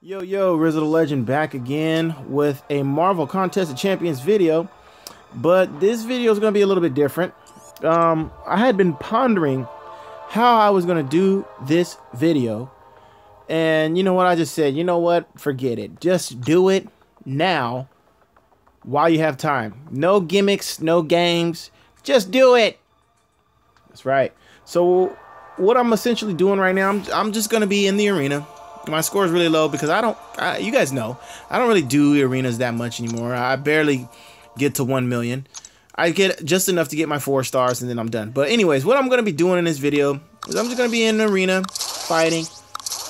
Yo, RizzoTheLegend back again with a Marvel Contest of Champions video. But this video is going to be a little bit different. I had been pondering how I was going to do this video. And you know what? I just said, you know what? Forget it. Just do it now while you have time. No gimmicks, no games. Just do it. That's right. So what I'm essentially doing right now, I'm just going to be in the arena. My score is really low because you guys know, I don't really do arenas that much anymore. I barely get to 1 million. I get just enough to get my 4 stars and then I'm done. But anyways, what I'm going to be doing in this video is I'm just going to be in the arena fighting.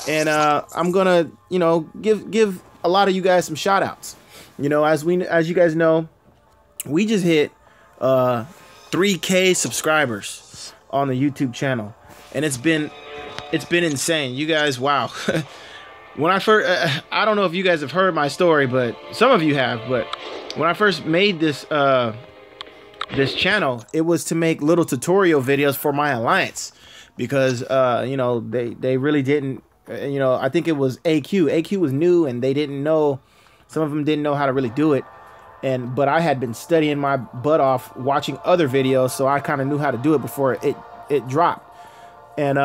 And I'm going to, you know, give a lot of you guys some shout outs. You know, as you guys know, we just hit 3K subscribers on the YouTube channel. And it's been insane. You guys, wow. When I first, I don't know if you guys have heard my story, but some of you have. But when I first made this this channel, it was to make little tutorial videos for my alliance because you know, they really didn't. You know, I think it was AQ. AQ was new, and they didn't know. Some of them didn't know how to really do it. But I had been studying my butt off, watching other videos, so I kind of knew how to do it before it dropped. And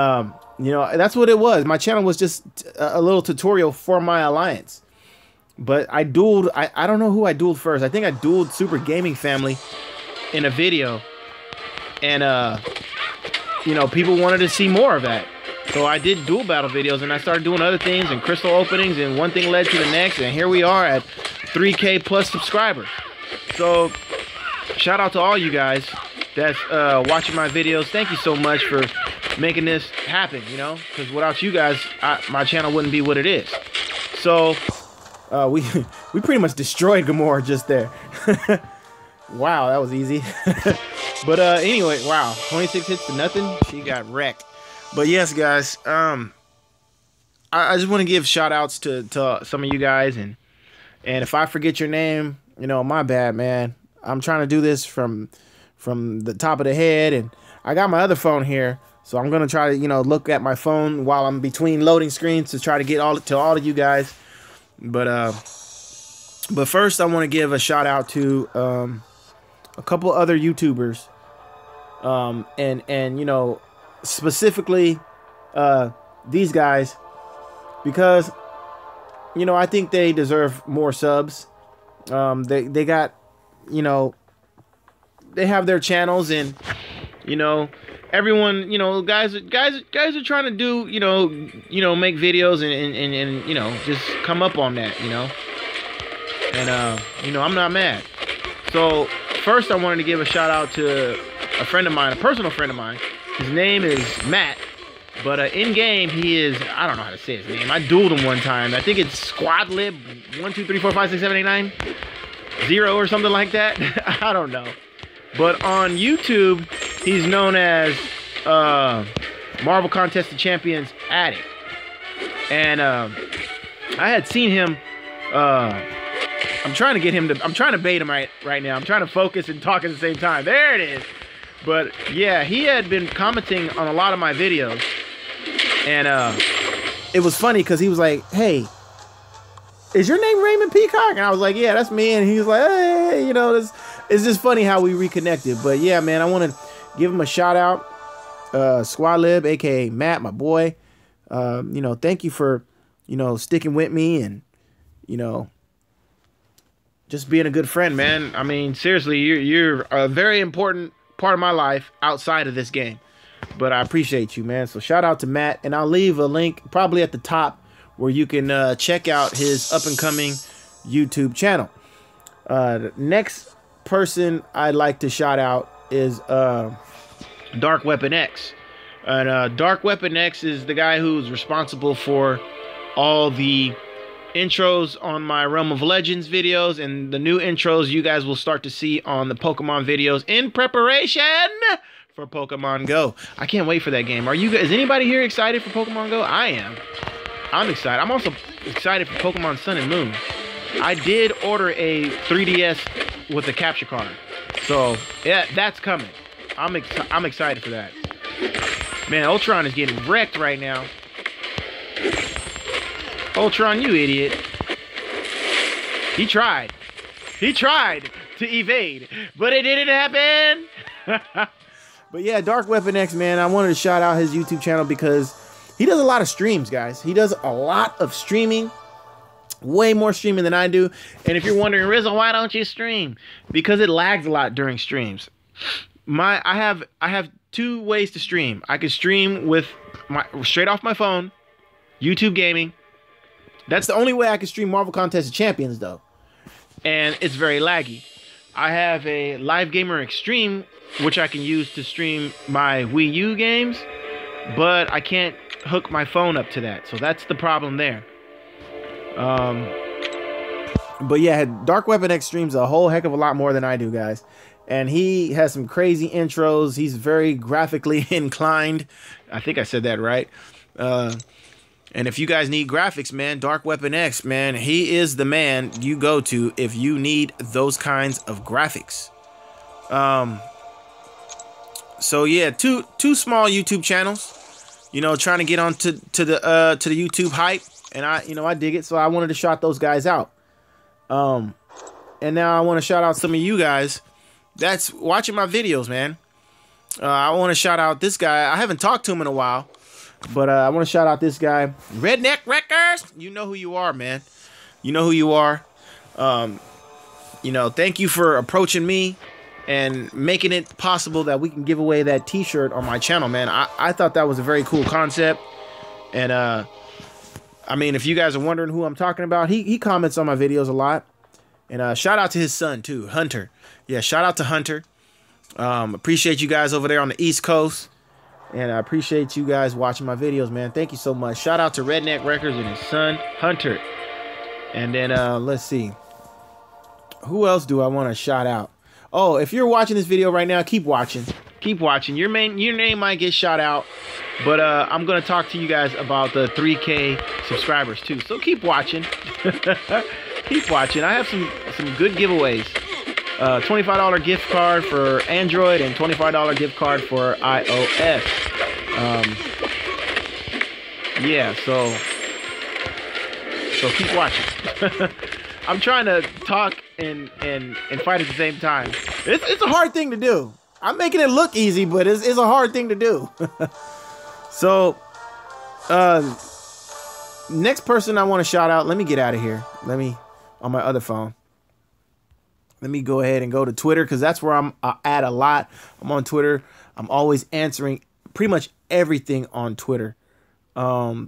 you know, that's what it was. My channel was just a little tutorial for my alliance. But I dueled, I don't know who I dueled first. I think I dueled Super Gaming Family in a video. And, you know, people wanted to see more of that. So I did duel battle videos and I started doing other things and crystal openings, and one thing led to the next. And here we are at 3K plus subscribers. So shout out to all you guys that's watching my videos. Thank you so much for making this happen, you know, because without you guys, my channel wouldn't be what it is. So we pretty much destroyed Gamora just there. Wow, that was easy. But anyway, wow, 26 hits to nothing. She got wrecked. But yes, guys, I just want to give shout outs to some of you guys, and if I forget your name, you know, my bad, man. I'm trying to do this from the top of the head, and I got my other phone here. So I'm gonna try to, you know, look at my phone while I'm between loading screens to try to get all of you guys. But first I want to give a shout out to a couple other YouTubers, and you know, specifically these guys, because you know, I think they deserve more subs. They got, you know, they have their channels, and you know, everyone, you know, guys are trying to do, you know, make videos and you know, just come up on that, you know. And you know, I'm not mad. So first I wanted to give a shout out to a friend of mine, a personal friend of mine. His name is Matt, but in game he is, I don't know how to say his name. I dueled him one time. I think it's squadlib 1 2 3 4 5 6 7 8 9 0 or something like that. I don't know. But on YouTube, he's known as Marvel Contest of Champions Addict. And I had seen him. I'm trying to get him to. I'm trying to bait him right now. I'm trying to focus and talk at the same time. There it is. But yeah, he had been commenting on a lot of my videos, and it was funny because he was like, "Hey, is your name Raymond Peacock?" And I was like, "Yeah, that's me." And he was like, "Hey, you know, it's just funny how we reconnected." But yeah, man, I want to give him a shout out, Squadlib, aka Matt, my boy. You know, thank you for, you know, sticking with me and, you know, just being a good friend, man. I mean, seriously, you're a very important part of my life outside of this game. But I appreciate you, man. So shout out to Matt, and I'll leave a link probably at the top where you can check out his up and coming YouTube channel. The next person I'd like to shout out is Dark Weapon X. And Dark Weapon X is the guy who's responsible for all the intros on my Realm of Legends videos, and the new intros you guys will start to see on the Pokemon videos in preparation for Pokemon Go. I can't wait for that game. Are you guys, is anybody here excited for Pokemon Go? I am. I'm excited. I'm also excited for Pokemon Sun and Moon. I did order a 3DS with a capture card. So, yeah, that's coming. I'm excited for that. Man, Ultron is getting wrecked right now. Ultron, you idiot. He tried. He tried to evade, but it didn't happen. But yeah, Dark Weapon X, man, I wanted to shout out his YouTube channel because he does a lot of streams, guys. He does a lot of streaming, way more streaming than I do. And if you're wondering, Rizzo, why don't you stream? Because it lags a lot during streams. I have two ways to stream. I can stream with straight off my phone, YouTube gaming. That's the only way I can stream Marvel Contest of Champions, though. And it's very laggy. I have a Live Gamer Extreme, which I can use to stream my Wii U games, but I can't hook my phone up to that. So that's the problem there. But yeah, Dark Weapon X streams a whole heck of a lot more than I do, guys. And he has some crazy intros. He's very graphically inclined. I think I said that right. And if you guys need graphics, man, Dark Weapon X, man, he is the man you go to if you need those kinds of graphics. So yeah, two small YouTube channels, you know, trying to get on to the YouTube hype, and I dig it, so I wanted to shout those guys out. And now I want to shout out some of you guys that's watching my videos, man. I want to shout out this guy. I haven't talked to him in a while, but I want to shout out this guy, Redneck Wreckers. You know who you are, man. You know who you are. You know, thank you for approaching me and making it possible that we can give away that t-shirt on my channel, man. I thought that was a very cool concept. And I mean, if you guys are wondering who I'm talking about, he comments on my videos a lot. And shout out to his son too, Hunter. Yeah, shout out to Hunter. Appreciate you guys over there on the East Coast. And I appreciate you guys watching my videos, man. Thank you so much. Shout out to Redneck Records and his son, Hunter. And then let's see. Who else do I want to shout out? Oh, if you're watching this video right now, keep watching. Keep watching. Your name might get shout out. But I'm going to talk to you guys about the 3K subscribers too. So keep watching. Keep watching. I have some good giveaways. $25 gift card for Android and $25 gift card for iOS. Yeah, so keep watching. I'm trying to talk and fight at the same time. It's a hard thing to do. I'm making it look easy, but it's a hard thing to do. So, next person I want to shout out. Let me get out of here. On my other phone. Let me go ahead and go to Twitter, because that's where I'm at a lot. I'm on Twitter. I'm always answering pretty much everything on Twitter. I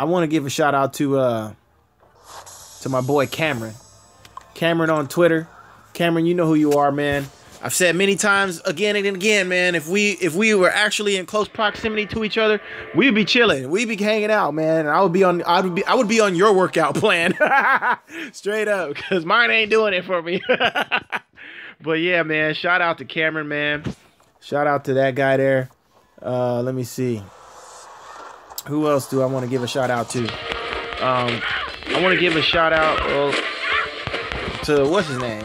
want to give a shout out to my boy Cameron. Cameron on Twitter. Cameron, you know who you are, man. I've said many times again and again, man, if we were actually in close proximity to each other, we'd be chilling. We'd be hanging out, man. And I would be on your workout plan. Straight up, because mine ain't doing it for me. But yeah, man, shout out to Cameron, man. Shout out to that guy there. Let me see. Who else do I want to give a shout out to? I want to give a shout out to what's his name?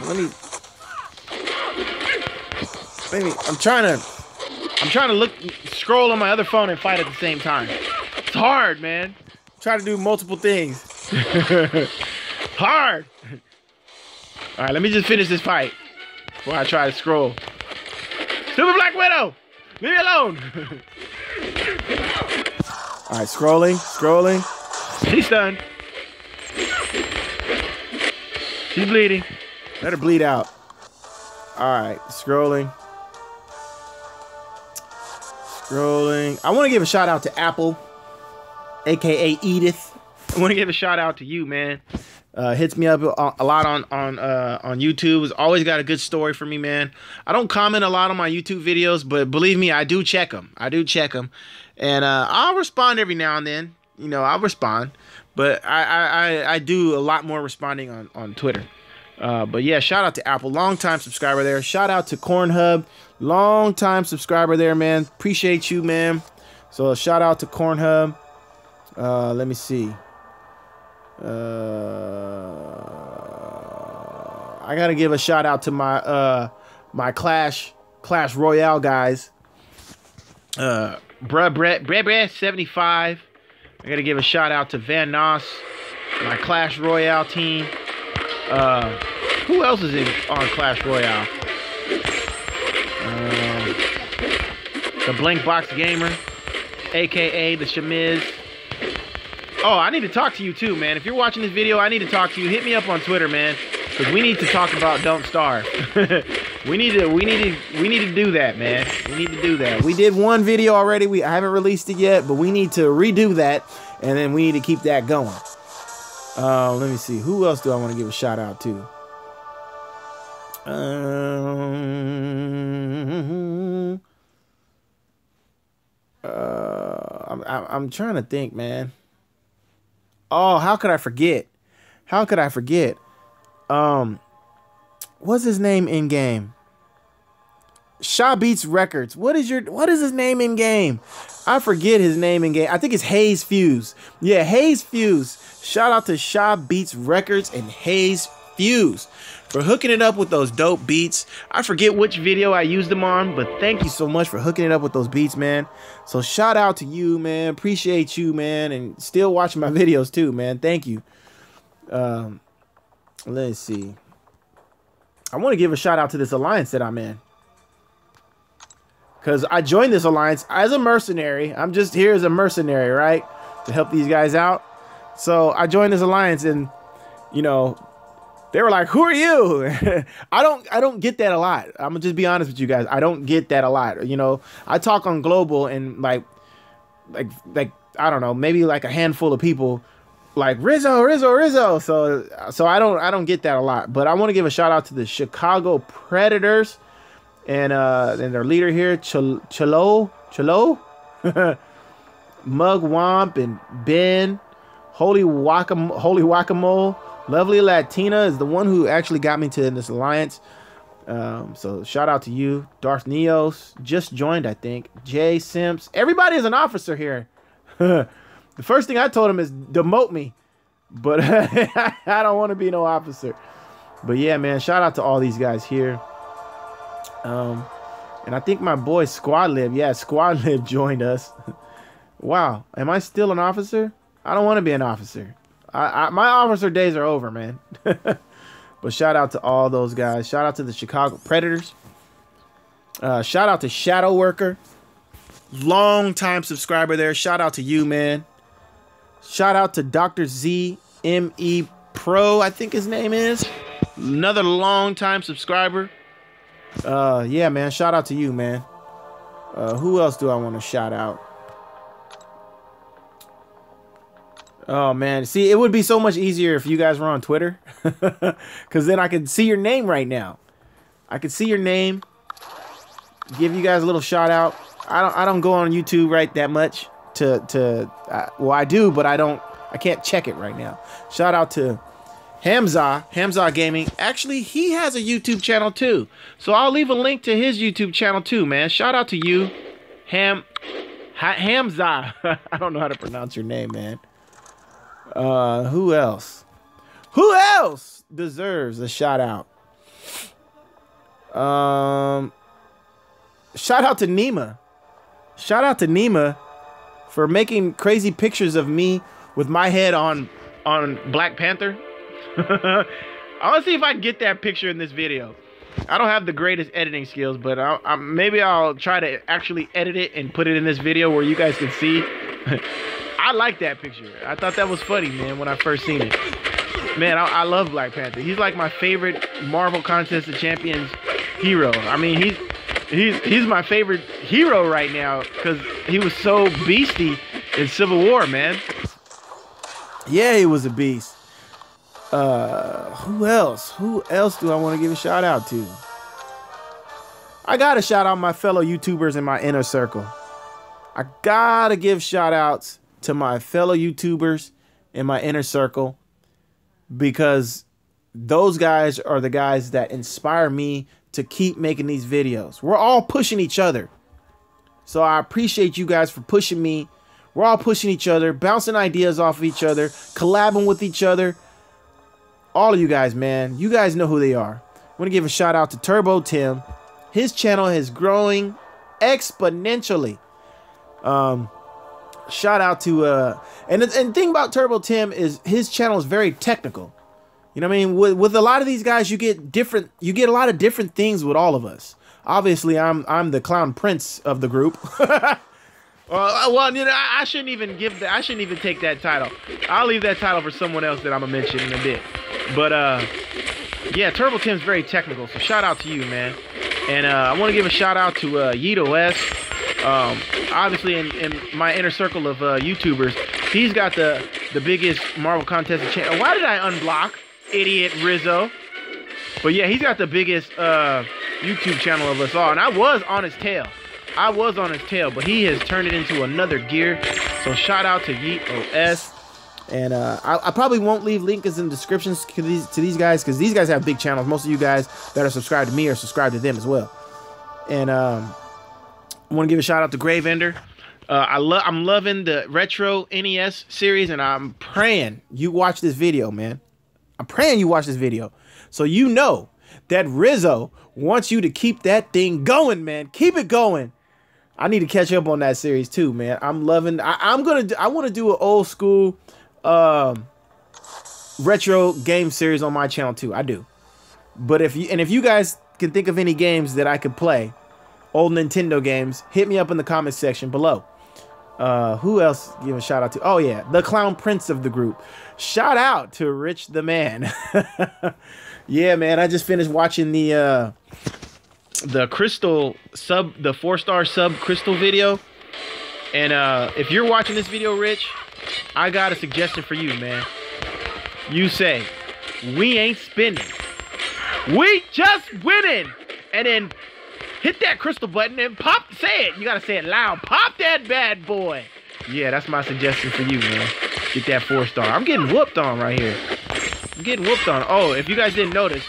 I'm trying to scroll on my other phone and fight at the same time. It's hard, man. Try to do multiple things. Hard. All right, let me just finish this fight before I try to scroll. Stupid Black Widow, leave me alone. All right, scrolling. She's stunned. She's bleeding. Let her bleed out. All right, scrolling. I want to give a shout out to Apple, aka Edith. I want to give a shout out to you, man. Hits me up a lot on YouTube. Has always got a good story for me, man. I don't comment a lot on my YouTube videos, but believe me, I do check them. And I'll respond every now and then. You know, I'll respond, but I do a lot more responding on Twitter. But yeah, shout out to Apple, long-time subscriber there. Shout out to Cornhub, long-time subscriber there, man. Appreciate you, man. So shout out to Cornhub. Let me see. I gotta give a shout out to my my Clash Royale guys. Brett 75. I gotta give a shout out to Van Noss, my Clash Royale team. Who else is on Clash Royale? The Blank Box Gamer, aka the Shamiz. Oh, I need to talk to you too, man. If you're watching this video, I need to talk to you. Hit me up on Twitter, man, because we need to talk about Don't Starve. we need to do that, man. We need to do that. We did one video already. I haven't released it yet, but we need to redo that, and then we need to keep that going. Let me see. Who else do I want to give a shout out to? I'm trying to think, man. Oh, how could I forget? How could I forget? What's his name in game? Shaw Beats Records. What is his name in game? I forget his name in game. I think it's Hayes Fuse. Yeah, Hayes Fuse. Shout out to Shaw Beats Records and Hayes Fuse for hooking it up with those dope beats. I forget which video I used them on, but thank you so much for hooking it up with those beats, man. So shout out to you, man. Appreciate you, man, and still watching my videos too, man. Thank you. Let's see. I want to give a shout out to this alliance that I'm in, because I joined this alliance as a mercenary. I'm just here as a mercenary, right, to help these guys out. So I joined this alliance, and you know, they were like, "Who are you?" I don't get that a lot. I'm gonna just be honest with you guys. I don't get that a lot. You know, I talk on global, and like I don't know, maybe like a handful of people like Rizzo. So I don't get that a lot. But I want to give a shout out to the Chicago Predators and their leader here, Cholo, Mug Womp and Ben, Holy Whack-a-Mole. Lovely Latina is the one who actually got me to this alliance. So shout out to you. Darth Neos just joined, I think. Jay Simps. Everybody is an officer here. The first thing I told him is demote me, but I don't want to be no officer. But yeah, man, shout out to all these guys here. And I think my boy Squadlib, yeah, Squadlib joined us. Wow, am I still an officer? I don't want to be an officer. My officer days are over, man. But shout out to all those guys. Shout out to the Chicago Predators. Shout out to Shadow Worker. Long time subscriber there. Shout out to you, man. Shout out to Dr. ZME Pro, I think his name is. Another long time subscriber. Yeah, man. Shout out to you, man. Who else do I want to shout out? Oh, man. See, it would be so much easier if you guys were on Twitter. Because then I could see your name right now. I could see your name. Give you guys a little shout out. I don't go on YouTube right that much well, I do, but I can't check it right now. Shout out to Hamza Gaming. Actually, he has a YouTube channel too. So I'll leave a link to his YouTube channel too, man. Shout out to you, Hamza. I don't know how to pronounce your name, man. Who else? Who else deserves a shout out? Shout out to Nima. Shout out to Nima for making crazy pictures of me with my head on Black Panther. I want to see if I can get that picture in this video. I don't have the greatest editing skills, but maybe I'll try to actually edit it and put it in this video where you guys can see. I like that picture. I thought that was funny, man, when I first seen it. Man, I love Black Panther. He's like my favorite Marvel Contest of Champions hero. I mean, he's my favorite hero right now because he was so beastie in Civil War, man. Yeah, he was a beast. Who else? Who else do I want to give a shout out to? I gotta shout out my fellow YouTubers in my inner circle. I gotta give shout outs to my fellow YouTubers in my inner circle because those guys are the guys that inspire me to keep making these videos. We're all pushing each other. So I appreciate you guys for pushing me. We're all pushing each other, bouncing ideas off of each other, collabing with each other. All of you guys, man, you guys know who they are. I want to give a shout out to Turbo Tim. His channel is growing exponentially. Shout out to and the thing about Turbo Tim is his channel is very technical. You know what I mean? With a lot of these guys, you get a lot of different things with all of us. Obviously, I'm the clown prince of the group. Well, you know, I shouldn't even take that title. I'll leave that title for someone else that I'm gonna mention in a bit. But yeah, Turbo Tim's very technical, so shout out to you, man. And I want to give a shout out to YeetOS. Obviously, in my inner circle of YouTubers, he's got the biggest Marvel contested channel. Why did I unblock, idiot Rizzo? But yeah, he's got the biggest YouTube channel of us all, and I was on his tail. But he has turned it into another gear. So shout out to YeetOS. And I probably won't leave links in the descriptions to these guys, because these guys have big channels. Most of you guys that are subscribed to me are subscribed to them as well. And I want to give a shout out to Gravender. I'm loving the retro NES series, and I'm praying you watch this video, man. I'm praying you watch this video, so you know that Rizzo wants you to keep that thing going, man. Keep it going. I need to catch up on that series too, man. I'm loving. I want to do an old school retro game series on my channel too. I do. But if you guys can think of any games that I could play, old Nintendo games, hit me up in the comments section below. Who else give a shout out to? Oh yeah, the clown prince of the group. Shout out to Rich the Man. Yeah, man, I just finished watching the Crystal sub, the 4-star sub Crystal video. And if you're watching this video, Rich, I got a suggestion for you, man. You say, we ain't spending, we just winning. And then hit that crystal button and pop, say it. You gotta say it loud. Pop that bad boy. Yeah, that's my suggestion for you, man. Get that 4-star. I'm getting whooped on right here. I'm getting whooped on. Oh, if you guys didn't notice,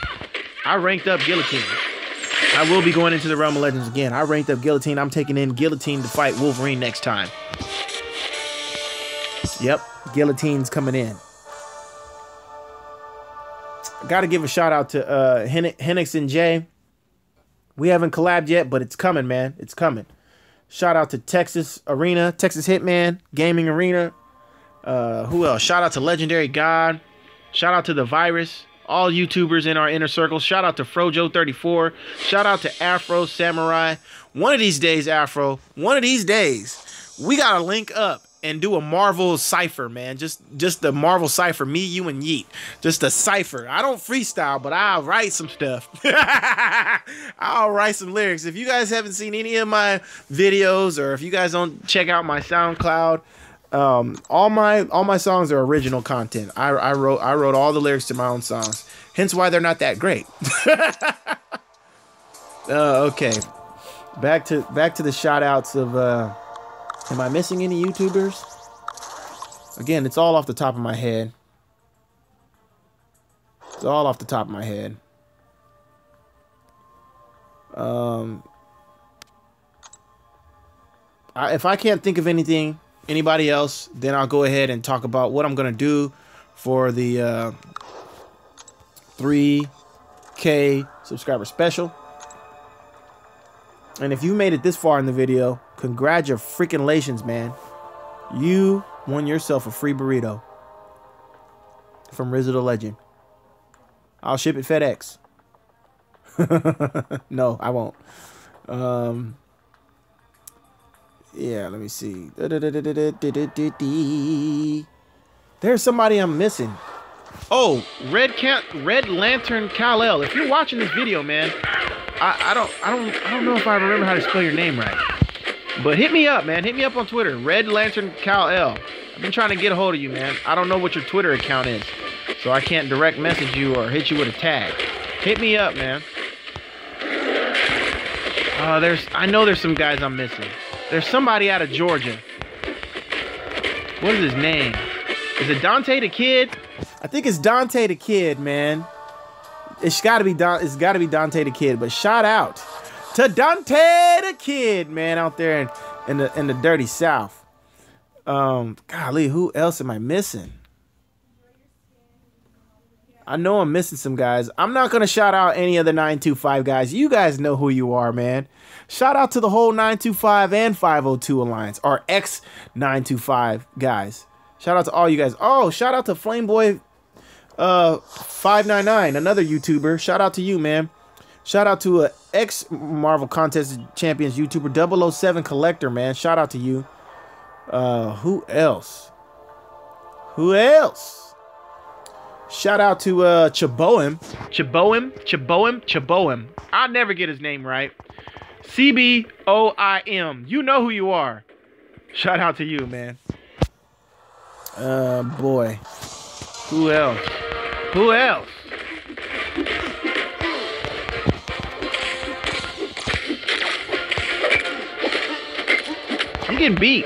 I ranked up Guillotine. I will be going into the Realm of Legends again. I ranked up Guillotine. I'm taking in Guillotine to fight Wolverine next time. Yep, Guillotine's coming in. Got to give a shout out to Henix and Jay. We haven't collabed yet, but it's coming, man. It's coming. Shout out to Texas Arena, Texas Hitman, Gaming Arena. Who else? Shout out to Legendary God. Shout out to The Virus. All YouTubers in our inner circle. Shout out to Frojo34. Shout out to Afro Samurai. One of these days, Afro, one of these days, we got to link up and do a Marvel cipher, man. Just the Marvel cipher. Me, you, and Yeet. Just a cipher. I don't freestyle, but I'll write some stuff. I'll write some lyrics. If you guys haven't seen any of my videos, or if you guys don't check out my SoundCloud, all my songs are original content. I wrote all the lyrics to my own songs. Hence why they're not that great. Okay. Back to the shout outs of am I missing any YouTubers? Again, it's all off the top of my head. It's all off the top of my head. If I can't think of anybody else, then I'll go ahead and talk about what I'm gonna do for the 3K subscriber special. And if you made it this far in the video, congratulations, man. You won yourself a free burrito from RizzoTheLegend. I'll ship it FedEx. No, I won't. Yeah, let me see. There's somebody I'm missing. Oh, Red Lantern Kal-El. If you're watching this video, man, I don't know if I remember how to spell your name right. But hit me up, man. Hit me up on Twitter. Red Lantern Kal-El. I've been trying to get a hold of you, man. I don't know what your Twitter account is, so I can't direct message you or hit you with a tag. Hit me up, man. I know there's some guys I'm missing. There's somebody out of Georgia. What is his name? Is it Dante the Kid? I think it's Dante the Kid, man. It's gotta be Dante the Kid. But shout out to Dante the Kid, man, out there in the dirty South. Golly, who else am I missing? I know I'm missing some guys. I'm not going to shout out any of the 925 guys. You guys know who you are, man. Shout out to the whole 925 and 502 Alliance, or X925 guys. Shout out to all you guys. Oh, shout out to Flameboy 599, another YouTuber. Shout out to you, man. Shout out to a ex-Marvel Contest Champions YouTuber, 007 Collector, man. Shout out to you. Who else? Who else? Shout out to Chaboim. I'll never get his name right. CBOIM. You know who you are. Shout out to you, man. Boy. Who else? Who else? I'm getting beat.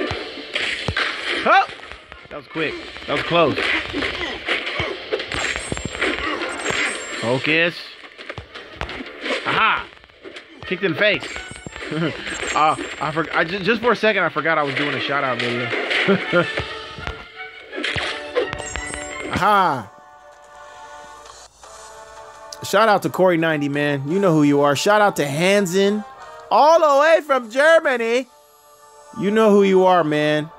Oh! That was quick. That was close. Focus. Aha! Kicked in the face. Just for a second, I forgot I was doing a shout out video. Aha! Shout out to Corey90, man. You know who you are. Shout out to Hansen, all the way from Germany. You know who you are, man.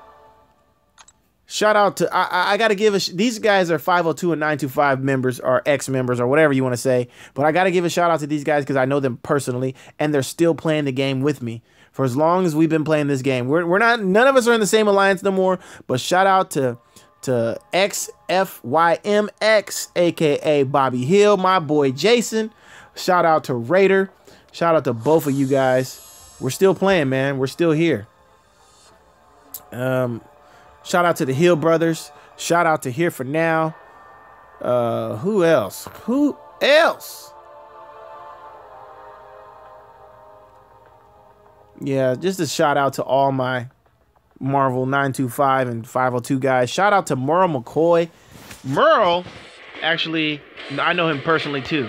Shout out to, I got to give these guys are 502 and 925 members, or ex-members, or whatever you want to say. But I got to give a shout out to these guys because I know them personally, and they're still playing the game with me for as long as we've been playing this game. We're not, none of us are in the same alliance no more, but shout out to XFYMX, aka Bobby Hill, my boy Jason. Shout out to Raider. Shout out to both of you guys. We're still playing, man. We're still here. Shout out to the Hill brothers. Shout out to Here for Now. Who else? Who else? Yeah, just a shout out to all my Marvel 925 and 502 guys. Shout out to Merle McCoy. Merle, actually, I know him personally too.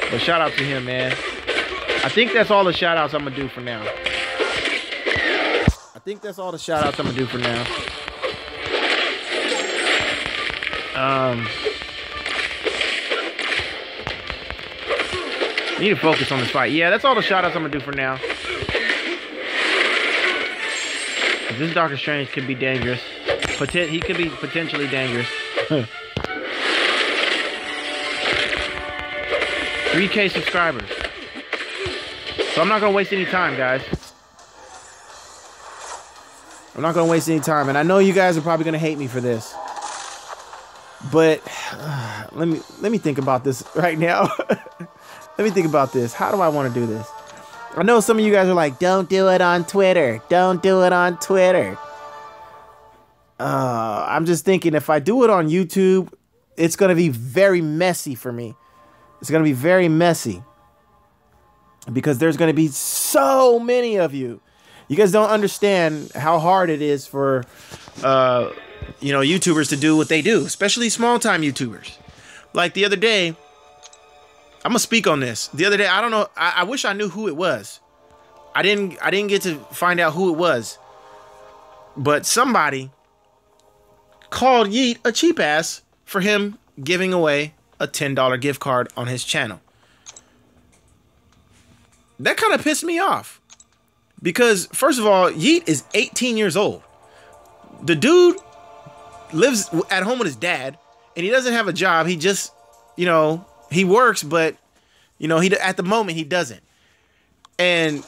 But shout out to him, man. I think that's all the shout outs I'm going to do for now. I think that's all the shout outs I'm going to do for now. I need to focus on this fight. Yeah, that's all the shout outs I'm going to do for now. This Doctor Strange could be dangerous. He could be potentially dangerous. 3K subscribers. So I'm not going to waste any time, guys. I'm not going to waste any time. And I know you guys are probably going to hate me for this. But let me think about this right now. Let me think about this. How do I want to do this? I know some of you guys are like, don't do it on Twitter. Don't do it on Twitter. I'm just thinking if I do it on YouTube, it's going to be very messy for me. It's going to be very messy. Because there's going to be so many of you. You guys don't understand how hard it is for, YouTubers to do what they do. Especially small-time YouTubers. Like the other day, I'm gonna speak on this. The other day, I don't know. I wish I knew who it was. I didn't get to find out who it was. But somebody called Yeet a cheap ass for him giving away a $10 gift card on his channel. That kind of pissed me off. Because, first of all, Yeet is 18 years old. The dude lives at home with his dad, and he doesn't have a job. He just, he works, but, at the moment, he doesn't. And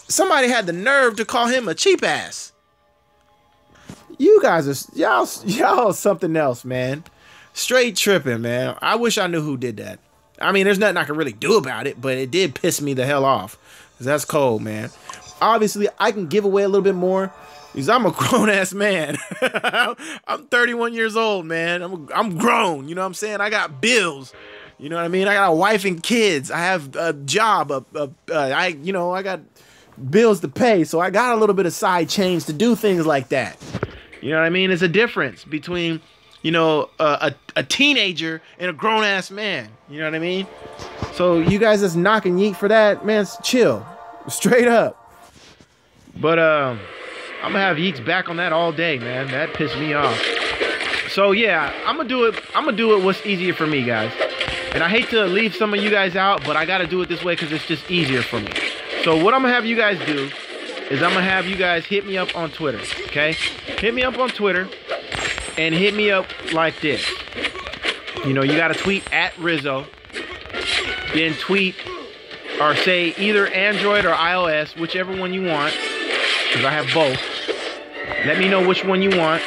somebody had the nerve to call him a cheap ass. You guys are, y'all something else, man. Straight tripping, man. I wish I knew who did that. I mean, there's nothing I can really do about it, but it did piss me the hell off. Because that's cold, man. Obviously, I can give away a little bit more. Because I'm a grown-ass man. I'm 31 years old, man. I'm grown. You know what I'm saying? I got bills. You know what I mean? I got a wife and kids. I have a job. I got bills to pay. So I got a little bit of side change to do things like that. You know what I mean? It's a difference between, a teenager and a grown-ass man. You know what I mean? So you guys that's knocking Yeet for that, man, chill. Straight up. But, I'm gonna have Yeats back on that all day, man. That pissed me off. So yeah, I'm gonna do it what's easier for me, guys. And I hate to leave some of you guys out, but I gotta do it this way because it's just easier for me. So what I'm gonna have you guys do is I'm gonna have you guys hit me up on Twitter, okay? Hit me up on Twitter and hit me up like this. You know, you gotta tweet at Rizzo, then tweet or say either Android or iOS, whichever one you want, because I have both. Let me know which one you want.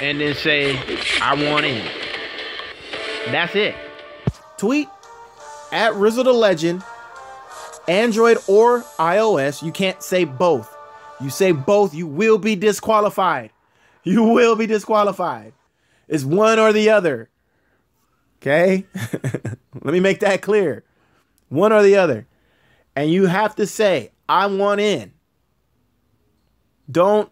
And then say, I want in. That's it. Tweet at RizzoTheLegend, Android or iOS. You can't say both. You say both, you will be disqualified. You will be disqualified. It's one or the other. Okay? Let me make that clear. One or the other. And you have to say, I want in. Don't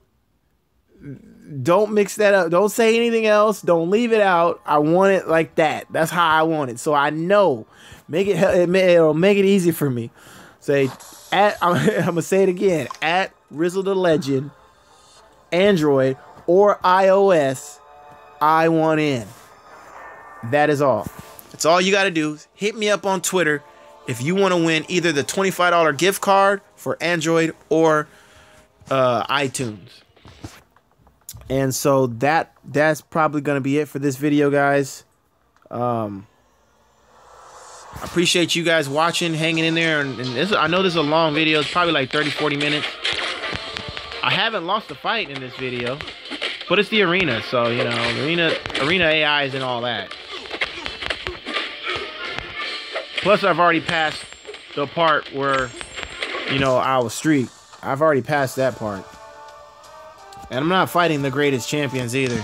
mix that up. Don't say anything else. Don't leave it out. I want it like that. That's how I want it. So I know. It'll make it easy for me. Say I'm gonna say it again. At RizzoTheLegend, Android or iOS, I want in. That is all. That's all you gotta do. Hit me up on Twitter if you want to win either the $25 gift card for Android or iTunes. And so that's probably going to be it for this video, guys. I appreciate you guys watching, hanging in there. And I know this is a long video. It's probably like 30, 40 minutes. I haven't lost a fight in this video, but it's the arena. So, you know, arena AIs and all that. Plus, I've already passed the part where, you know, I was streak. I've already passed that part. And I'm not fighting the greatest champions either.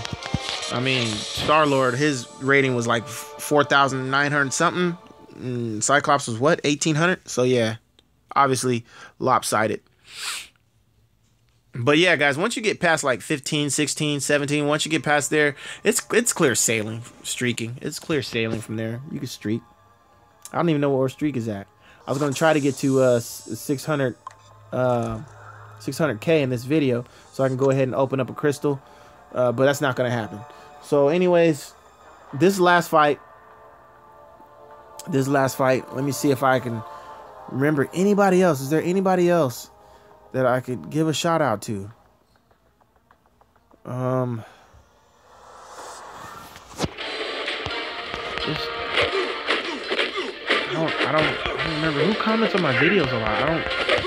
I mean, Star-Lord, his rating was like 4,900 something. Cyclops was what? 1,800? So yeah, obviously lopsided. But yeah, guys, once you get past like 15, 16, 17, once you get past there, it's clear sailing, streaking. It's clear sailing from there. You can streak. I don't even know where streak is at. I was going to try to get to 600K in this video so I can go ahead and open up a crystal, but that's not going to happen. So anyways, this last fight, let me see if I can remember anybody else. Is there anybody else that I could give a shout out to? I don't remember who comments on my videos a lot. I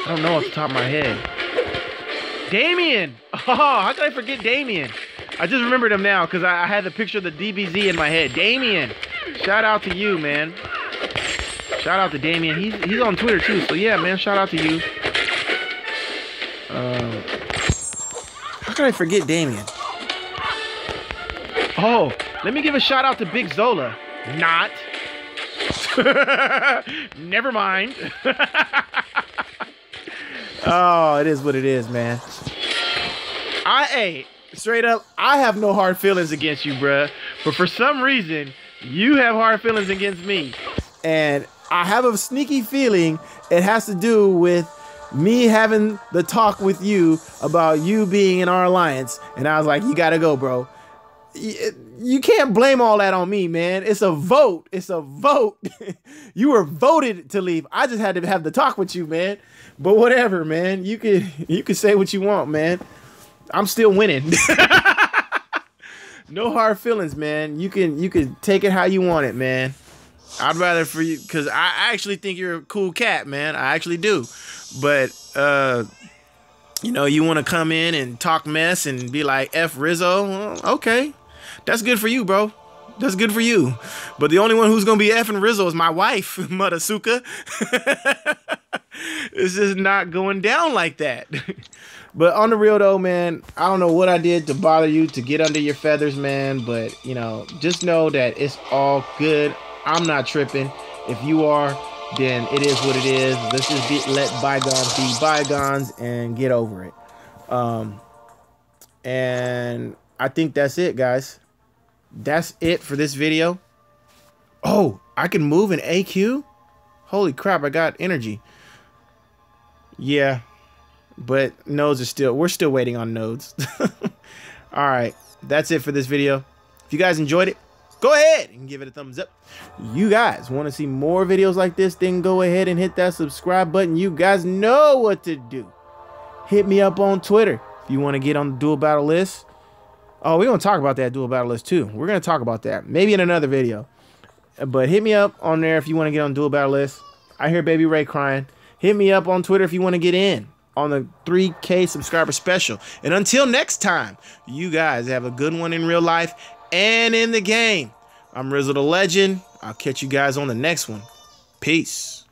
don't know off the top of my head. Damien! Oh, how could I forget Damien? I just remembered him now because I had the picture of the DBZ in my head. Damien! Shout out to you, man. Shout out to Damien. He's on Twitter too, so yeah, man, shout out to you. How could I forget Damien? Oh, let me give a shout out to Big Zola. Not. Never mind. Oh, it is what it is, man. Hey, straight up, I have no hard feelings against you, bruh. But for some reason, you have hard feelings against me. And I have a sneaky feeling it has to do with me having the talk with you about you being in our alliance. And I was like, you gotta go, bro. You can't blame all that on me, man. It's a vote. It's a vote. You were voted to leave. I just had to have the talk with you, man. But whatever, man. You can say what you want, man. I'm still winning. No hard feelings, man. You can take it how you want it, man. I'd rather for you, because I actually think you're a cool cat, man. I actually do. But you know, you want to come in and talk mess and be like F Rizzo, well, okay. That's good for you, bro. That's good for you. But the only one who's going to be effing Rizzo is my wife, Mudasuka. It's just not going down like that. But on the real, though, man, I don't know what I did to bother you, to get under your feathers, man. But, you know, just know that it's all good. I'm not tripping. If you are, then it is what it is. Let's just let bygones be bygones and get over it. And I think that's it, guys. That's it for this video. Oh, I can move in AQ? Holy crap, I got energy. Yeah, but nodes are still, we're still waiting on nodes. All right, that's it for this video. If you guys enjoyed it, go ahead and give it a thumbs up. You guys want to see more videos like this, then go ahead and hit that subscribe button. You guys know what to do. Hit me up on Twitter if you want to get on the duel battle list. Oh, we're going to talk about that duel battle list too. We're going to talk about that maybe in another video. But hit me up on there if you want to get on the duel battle list. I hear Baby Ray crying. Hit me up on Twitter if you want to get in on the 3K subscriber special. And until next time, you guys have a good one in real life and in the game. I'm RizzoTheLegend. I'll catch you guys on the next one. Peace.